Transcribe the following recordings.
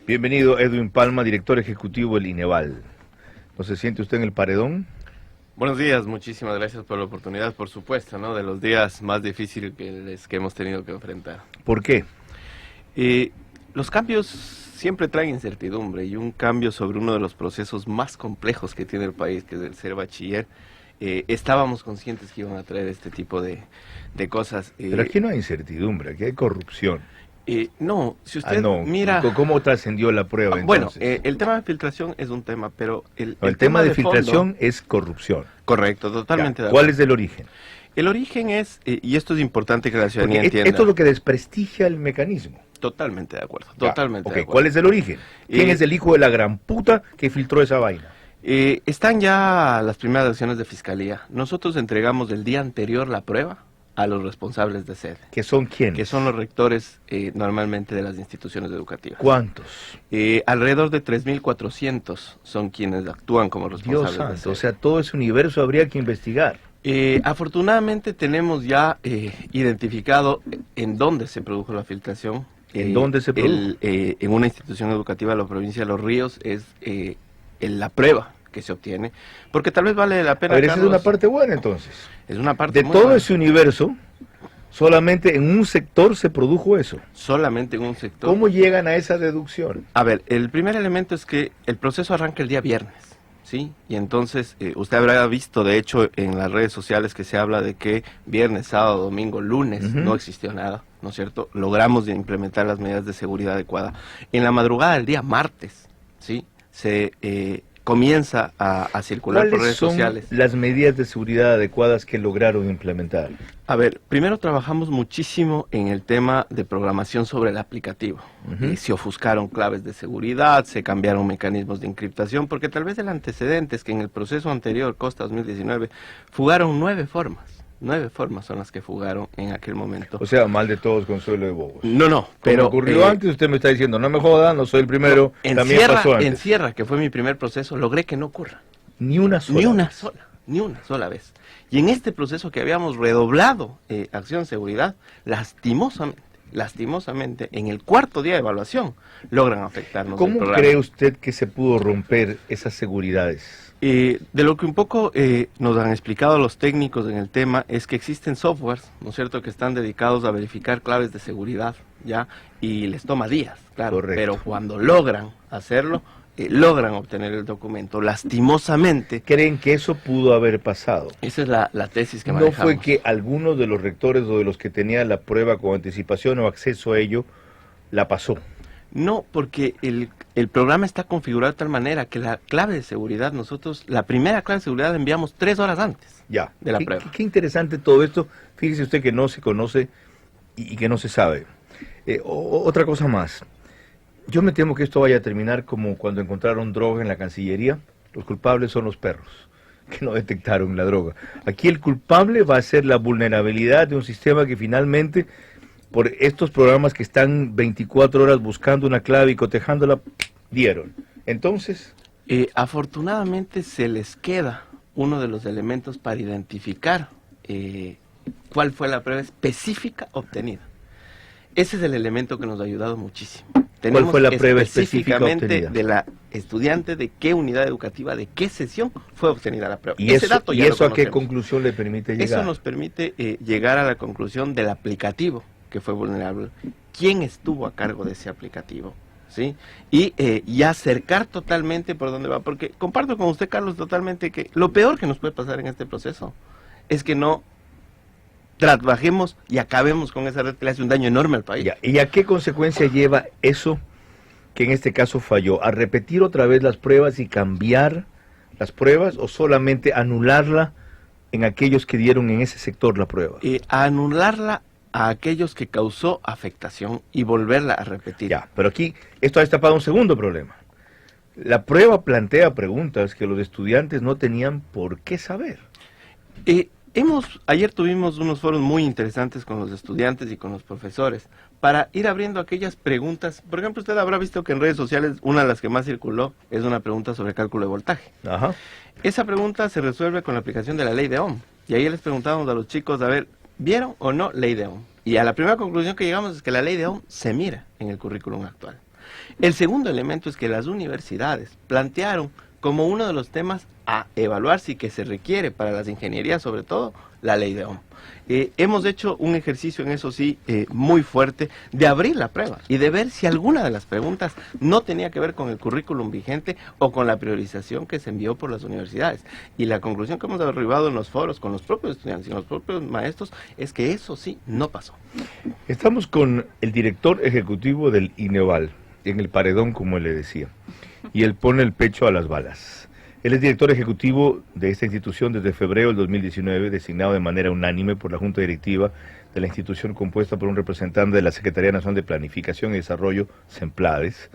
Bienvenido Edwin Palma, director ejecutivo del INEVAL. ¿No se siente usted en el paredón? Buenos días, muchísimas gracias por la oportunidad, por supuesto, ¿no? De los días más difíciles que hemos tenido que enfrentar. ¿Por qué? Los cambios siempre traen incertidumbre, y un cambio sobre uno de los procesos más complejos que tiene el país, que es el ser bachiller, estábamos conscientes que iban a traer este tipo de cosas. Pero aquí no hay incertidumbre, aquí hay corrupción. No, si usted no. mira... ¿Cómo trascendió la prueba entonces? Bueno, el tema de filtración es un tema, pero el tema de filtración fondo, es corrupción. Correcto, totalmente de acuerdo. ¿Cuál es el origen? El origen es, y esto es importante que la ciudadanía entienda... Esto es lo que desprestigia el mecanismo. Totalmente de acuerdo, totalmente de acuerdo. ¿Cuál es el origen? ¿Quién es el hijo de la gran puta que filtró esa vaina? Están ya las primeras acciones de fiscalía. Nosotros entregamos el día anterior la prueba a los responsables de sede. ¿Que son quiénes? Que son los rectores normalmente de las instituciones educativas. ¿Cuántos? Alrededor de 3.400 son quienes actúan como responsables Dios santo, de sede. O sea, todo ese universo habría que investigar. Afortunadamente tenemos ya identificado en dónde se produjo la filtración. ¿En dónde se produjo? En una institución educativa de la provincia de Los Ríos es la prueba que se obtiene, porque tal vez vale la pena... A ver, esa es una parte buena entonces. Es una parte de muy todo buena. Ese universo, solamente en un sector se produjo eso. Solamente en un sector. ¿Cómo llegan a esa deducción? A ver, el primer elemento es que el proceso arranca el día viernes, ¿sí? Y entonces, usted habrá visto, de hecho, en las redes sociales que se habla de que viernes, sábado, domingo, lunes, no existió nada, ¿no es cierto? Logramos implementar las medidas de seguridad adecuada. En la madrugada del día martes, ¿sí? Se comienza a circular por redes sociales. ¿Cuáles son las medidas de seguridad adecuadas que lograron implementar? A ver, primero trabajamos muchísimo en el tema de programación sobre el aplicativo. Se ofuscaron claves de seguridad, se cambiaron mecanismos de encriptación, porque tal vez el antecedente es que en el proceso anterior, Costa 2019, fugaron 9 formas. 9 formas son las que fugaron en aquel momento. O sea, mal de todos, consuelo de bobos. No, pero... Como ocurrió antes, usted me está diciendo, no me joda, no soy el primero, también pasó antes. En Sierra, que fue mi primer proceso, logré que no ocurra. Ni una sola. Ni una sola vez. Y en este proceso que habíamos redoblado acción de seguridad, lastimosamente, en el cuarto día de evaluación, logran afectarnos. ¿Cómo cree usted que se pudo romper esas seguridades? De lo que un poco nos han explicado los técnicos en el tema es que existen softwares, ¿no es cierto?, que están dedicados a verificar claves de seguridad, ¿ya? Y les toma días, claro. Correcto. Pero cuando logran hacerlo, logran obtener el documento. Lastimosamente... ¿Creen que eso pudo haber pasado? Esa es la tesis que manejamos. ¿No fue que alguno de los rectores o de los que tenía la prueba con anticipación o acceso a ello la pasó? No, porque el programa está configurado de tal manera que la clave de seguridad, la primera clave de seguridad la enviamos 3 horas antes de la prueba. Qué interesante todo esto. Fíjese usted que no se conoce y que no se sabe. Otra cosa más. Yo me temo que esto vaya a terminar como cuando encontraron droga en la Cancillería. Los culpables son los perros, que no detectaron la droga. Aquí el culpable va a ser la vulnerabilidad de un sistema que finalmente, por estos programas que están 24 horas buscando una clave y cotejándola, dieron. Entonces... afortunadamente se les queda uno de los elementos para identificar cuál fue la prueba específica obtenida. Ese es el elemento que nos ha ayudado muchísimo. ¿Cuál fue la prueba específica obtenida? De la estudiante, de qué unidad educativa, de qué sesión fue obtenida la prueba. ¿Y eso a qué conclusión le permite llegar? Eso nos permite llegar a la conclusión del aplicativo que fue vulnerable. ¿Quién estuvo a cargo de ese aplicativo? ¿Sí? Y acercar totalmente por dónde va. Porque comparto con usted, Carlos, totalmente que lo peor que nos puede pasar en este proceso es que no trabajemos y acabemos con esa red que le hace un daño enorme al país. ¿Y a qué consecuencia lleva eso que en este caso falló? ¿A repetir otra vez las pruebas y cambiar las pruebas o solamente anularla en aquellos que dieron en ese sector la prueba? A anularla a aquellos que causó afectación y volverla a repetir. Ya, pero aquí esto ha destapado un segundo problema. La prueba plantea preguntas que los estudiantes no tenían por qué saber. Ayer tuvimos unos foros muy interesantes con los estudiantes y con los profesores para ir abriendo aquellas preguntas. Por ejemplo, usted habrá visto que en redes sociales una de las que más circuló es una pregunta sobre cálculo de voltaje. Ajá. Esa pregunta se resuelve con la aplicación de la ley de Ohm. Y ahí les preguntábamos a los chicos, a ver, ¿vieron o no ley de Ohm? Y a la primera conclusión que llegamos es que la ley de Ohm se mira en el currículum actual. El segundo elemento es que las universidades plantearon como uno de los temas a evaluar si que se requiere para las ingenierías, sobre todo, la ley de Ohm. Hemos hecho un ejercicio en eso sí muy fuerte de abrir la prueba y de ver si alguna de las preguntas no tenía que ver con el currículum vigente o con la priorización que se envió por las universidades. Y la conclusión que hemos arribado en los foros con los propios estudiantes y los propios maestros es que eso sí no pasó. Estamos con el director ejecutivo del INEVAL, en el paredón, como él le decía, y él pone el pecho a las balas. Él es director ejecutivo de esta institución desde febrero del 2019, designado de manera unánime por la Junta Directiva de la institución, compuesta por un representante de la Secretaría Nacional de Planificación y Desarrollo, SEMPLADES,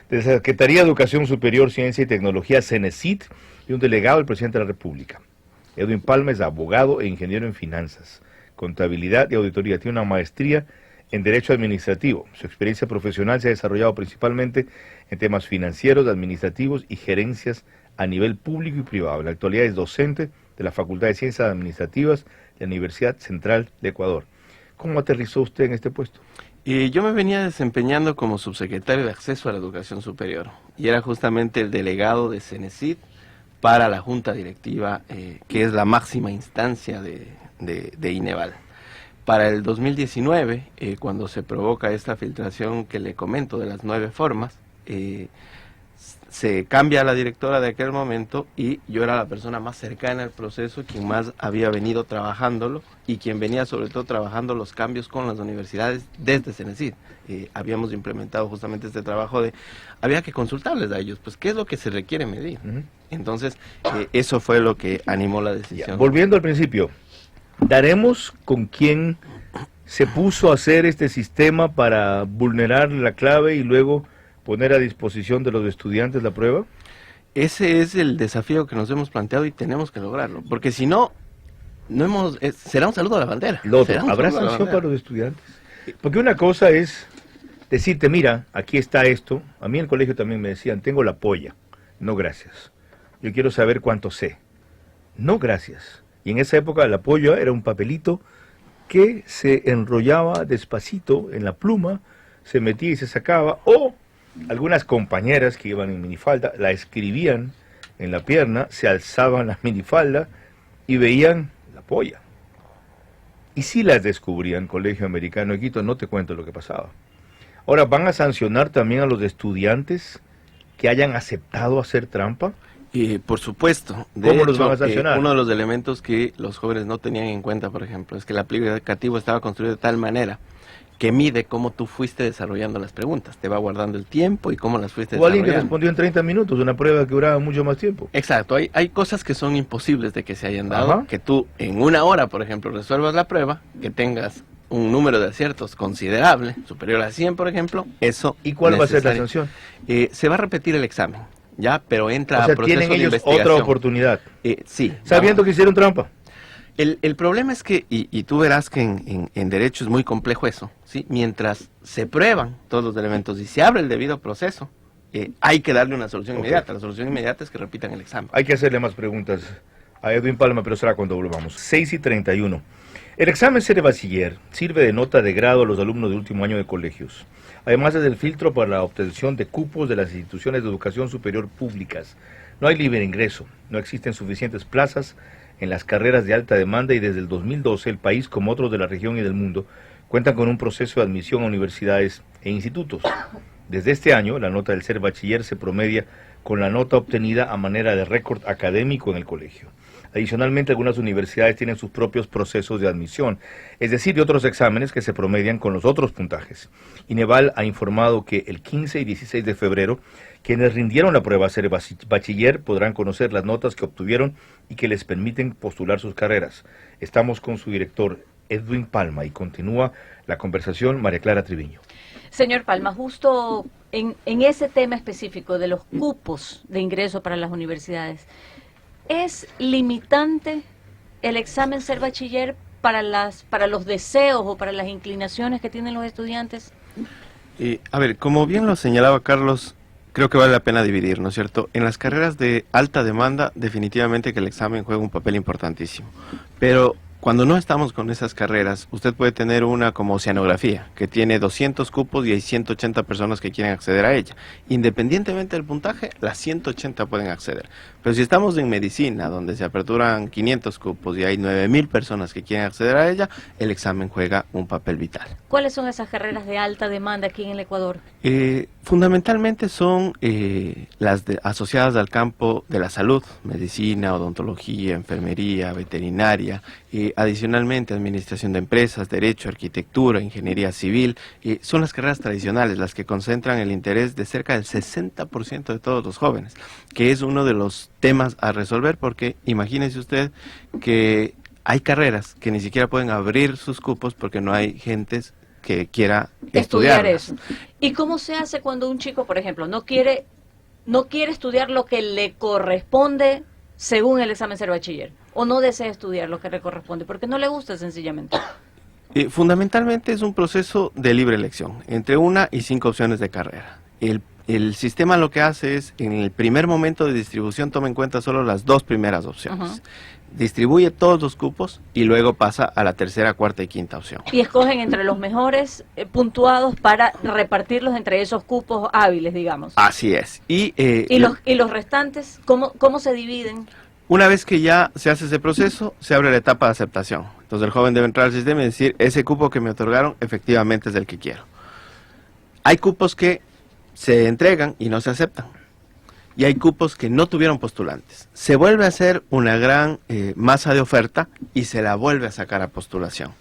de la Secretaría de Educación Superior, Ciencia y Tecnología, CENESIT, y un delegado del Presidente de la República. Edwin Palma es abogado e ingeniero en finanzas, contabilidad y auditoría. Tiene una maestría en Derecho Administrativo. Su experiencia profesional se ha desarrollado principalmente en temas financieros, administrativos y gerencias a nivel público y privado. En la actualidad es docente de la Facultad de Ciencias Administrativas de la Universidad Central de Ecuador. ¿Cómo aterrizó usted en este puesto? Yo me venía desempeñando como subsecretario de Acceso a la Educación Superior y era justamente el delegado de CENESID para la Junta Directiva, que es la máxima instancia de INEVAL. Para el 2019, cuando se provoca esta filtración que le comento de las 9 formas, se cambia a la directora de aquel momento y yo era la persona más cercana al proceso, quien más había venido trabajándolo y quien venía sobre todo trabajando los cambios con las universidades desde CENESID. Habíamos implementado justamente este trabajo de, había que consultarles a ellos, pues qué es lo que se requiere medir. Entonces, eso fue lo que animó la decisión. Ya, volviendo al principio, ¿daremos con quién se puso a hacer este sistema para vulnerar la clave y luego poner a disposición de los estudiantes la prueba? Ese es el desafío que nos hemos planteado y tenemos que lograrlo, porque si no, será un saludo a la bandera. ¿Habrá sanción para los estudiantes? Porque una cosa es decirte, mira, aquí está esto. A mí en el colegio también me decían, tengo la polla. No, gracias. Yo quiero saber cuánto sé. No, gracias. Y en esa época la polla era un papelito que se enrollaba despacito en la pluma, se metía y se sacaba, o algunas compañeras que iban en minifalda la escribían en la pierna, se alzaban la minifalda y veían la polla. Y si las descubrían, Colegio Americano de Quito, no te cuento lo que pasaba. Ahora, ¿van a sancionar también a los estudiantes que hayan aceptado hacer trampa? Por supuesto. ¿Cómo los van a sancionar? Uno de los elementos que los jóvenes no tenían en cuenta, por ejemplo, es que el aplicativo estaba construido de tal manera que mide cómo tú fuiste desarrollando las preguntas. Te va guardando el tiempo y cómo las fuiste desarrollando. O alguien que respondió en 30 minutos, una prueba que duraba mucho más tiempo. Exacto. Hay cosas que son imposibles de que se hayan dado, que tú en 1 hora, por ejemplo, resuelvas la prueba, que tengas un número de aciertos considerable, superior a 100, por ejemplo, eso... ¿Y cuál va a ser la sanción? Se va a repetir el examen, ya, pero entra a proceso tienen de ellos investigación. Otra oportunidad. Sí. Sabiendo que hicieron trampa. El problema es que, y tú verás que en derecho es muy complejo eso, ¿sí? Mientras se prueban todos los elementos y se abre el debido proceso, hay que darle una solución inmediata. La solución inmediata es que repitan el examen. Hay que hacerle más preguntas a Edwin Palma, pero será cuando volvamos. 6:31. El examen Cerebachiller sirve de nota de grado a los alumnos de último año de colegios. Además es el filtro para la obtención de cupos de las instituciones de educación superior públicas. No hay libre ingreso, no existen suficientes plazas en las carreras de alta demanda y desde el 2012 el país, como otros de la región y del mundo, cuentan con un proceso de admisión a universidades e institutos. Desde este año, la nota del Cerebachiller se promedia con la nota obtenida a manera de récord académico en el colegio. Adicionalmente, algunas universidades tienen sus propios procesos de admisión, es decir, de otros exámenes que se promedian con los otros puntajes. INEVAL ha informado que el 15 y 16 de febrero, quienes rindieron la prueba Cerebachiller podrán conocer las notas que obtuvieron y que les permiten postular sus carreras. Estamos con su director, Edwin Palma, y continúa la conversación María Clara Triviño. Señor Palma, justo en ese tema específico de los cupos de ingreso para las universidades, ¿es limitante el examen Cerebachiller para los deseos o para las inclinaciones que tienen los estudiantes? A ver, como bien lo señalaba Carlos, creo que vale la pena dividir, ¿no es cierto? En las carreras de alta demanda, definitivamente que el examen juega un papel importantísimo. Pero Cuando no estamos con esas carreras, usted puede tener una como oceanografía, que tiene 200 cupos y hay 180 personas que quieren acceder a ella. Independientemente del puntaje, las 180 pueden acceder. Pero si estamos en medicina, donde se aperturan 500 cupos y hay 9.000 personas que quieren acceder a ella, el examen juega un papel vital. ¿Cuáles son esas carreras de alta demanda aquí en el Ecuador? Fundamentalmente son asociadas al campo de la salud, medicina, odontología, enfermería, veterinaria, adicionalmente administración de empresas, derecho, arquitectura, ingeniería civil. Son las carreras tradicionales las que concentran el interés de cerca del 60% de todos los jóvenes, que es uno de los temas a resolver, porque imagínese usted que hay carreras que ni siquiera pueden abrir sus cupos porque no hay gentes que quiera estudiar eso. ¿Y cómo se hace cuando un chico, por ejemplo, no quiere estudiar lo que le corresponde según el examen ser bachiller, o no desea estudiar lo que le corresponde porque no le gusta sencillamente? Fundamentalmente es un proceso de libre elección entre 1 y 5 opciones de carrera. El sistema lo que hace es, en el primer momento de distribución, toma en cuenta solo las 2 primeras opciones. Distribuye todos los cupos y luego pasa a la tercera, cuarta y quinta opción. Y escogen entre los mejores puntuados para repartirlos entre esos cupos hábiles, digamos. Así es. ¿Y los restantes, cómo se dividen? Una vez que ya se hace ese proceso, se abre la etapa de aceptación. Entonces el joven debe entrar al sistema y decir, ese cupo que me otorgaron efectivamente es el que quiero. Hay cupos que se entregan y no se aceptan. Y hay cupos que no tuvieron postulantes. Se vuelve a hacer una gran masa de oferta y se la vuelve a sacar a postulación.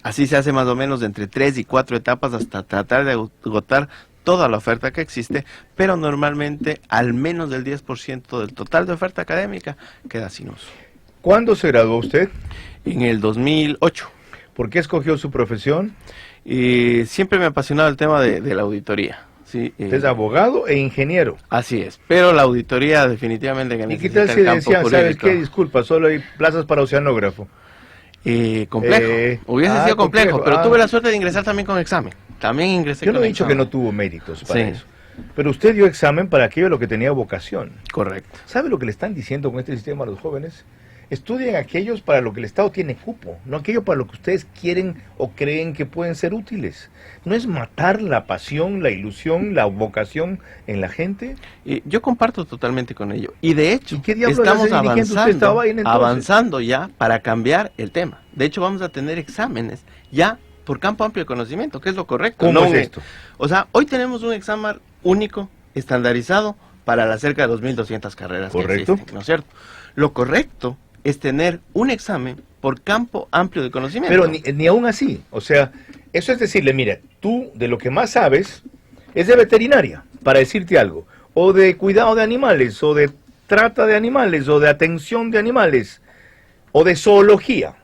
Así se hace más o menos de entre 3 y 4 etapas hasta tratar de agotar toda la oferta que existe, pero normalmente al menos del 10% del total de oferta académica queda sin uso. ¿Cuándo se graduó usted? En el 2008. ¿Por qué escogió su profesión? Siempre me ha apasionado el tema de la auditoría. Sí, es abogado e ingeniero. Así es, pero la auditoría definitivamente que necesita el campo jurídico. ¿Y qué tal si decían, sabes qué, disculpa, solo hay plazas para oceanógrafo? Complejo, hubiese sido complejo, pero tuve la suerte de ingresar también con examen. También ingresé Yo con no he dicho examen. que no tuvo méritos para eso, pero usted dio examen para aquello a lo que tenía vocación. Correcto. ¿Sabe lo que le están diciendo con este sistema a los jóvenes? Estudien aquellos para lo que el Estado tiene cupo, no aquello para lo que ustedes quieren o creen que pueden ser útiles. ¿No es matar la pasión, la ilusión, la vocación en la gente? Yo comparto totalmente con ello. Y de hecho, ¿Y qué diablos estamos avanzando ya para cambiar el tema. De hecho, vamos a tener exámenes ya por campo amplio de conocimiento, que es lo correcto. ¿Cómo es esto? O sea, hoy tenemos un examen único, estandarizado, para las cerca de 2.200 carreras que existen, ¿no es cierto? Lo correcto es tener un examen por campo amplio de conocimiento. Pero ni aún así, o sea, eso es decirle, mira, tú de lo que más sabes es de veterinaria, para decirte algo, o de cuidado de animales, o de trata de animales, o de atención de animales, o de zoología.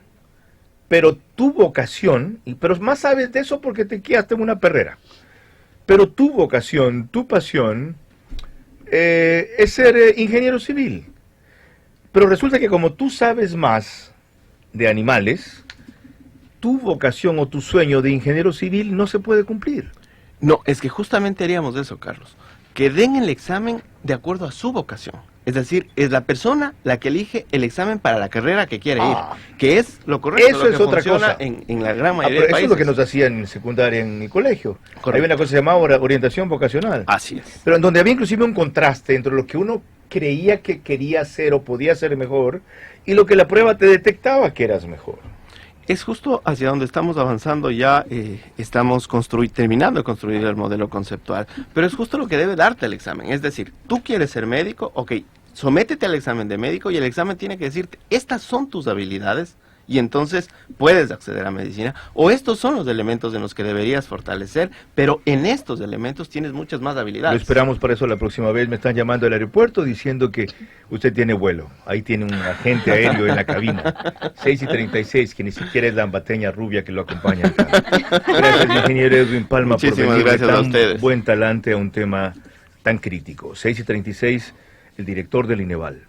Pero tu vocación, pero más sabes de eso porque te quedaste en una perrera, pero tu vocación, tu pasión, es ser ingeniero civil. Pero resulta que como tú sabes más de animales, tu vocación o tu sueño de ingeniero civil no se puede cumplir. No, es que justamente haríamos eso, Carlos. Que den el examen de acuerdo a su vocación. Es decir, es la persona la que elige el examen para la carrera que quiere ir. Que es lo correcto. Eso es otra cosa. En la gran mayoría de países. Eso es lo que nos hacían en secundaria en mi colegio. Correcto. Había una cosa que se llamaba orientación vocacional. Así es. Pero en donde había inclusive un contraste entre lo que uno creía que quería hacer o podía hacer mejor y lo que la prueba te detectaba que eras mejor. Es justo hacia donde estamos avanzando ya, estamos terminando de construir el modelo conceptual, pero es justo lo que debe darte el examen. Es decir, tú quieres ser médico, ok, sométete al examen de médico y el examen tiene que decirte, estas son tus habilidades y entonces puedes acceder a medicina, o estos son los elementos en los que deberías fortalecer, pero en estos elementos tienes muchas más habilidades. Lo esperamos para eso la próxima vez. Me están llamando al aeropuerto diciendo que usted tiene vuelo. Ahí tiene un agente aéreo en la cabina. 6:36, que ni siquiera es la ambateña rubia que lo acompaña. Gracias, ingeniero Edwin Palma, Muchísimas por venir gracias tan a ustedes. Buen talante a un tema tan crítico. 6:36, el director del INEVAL.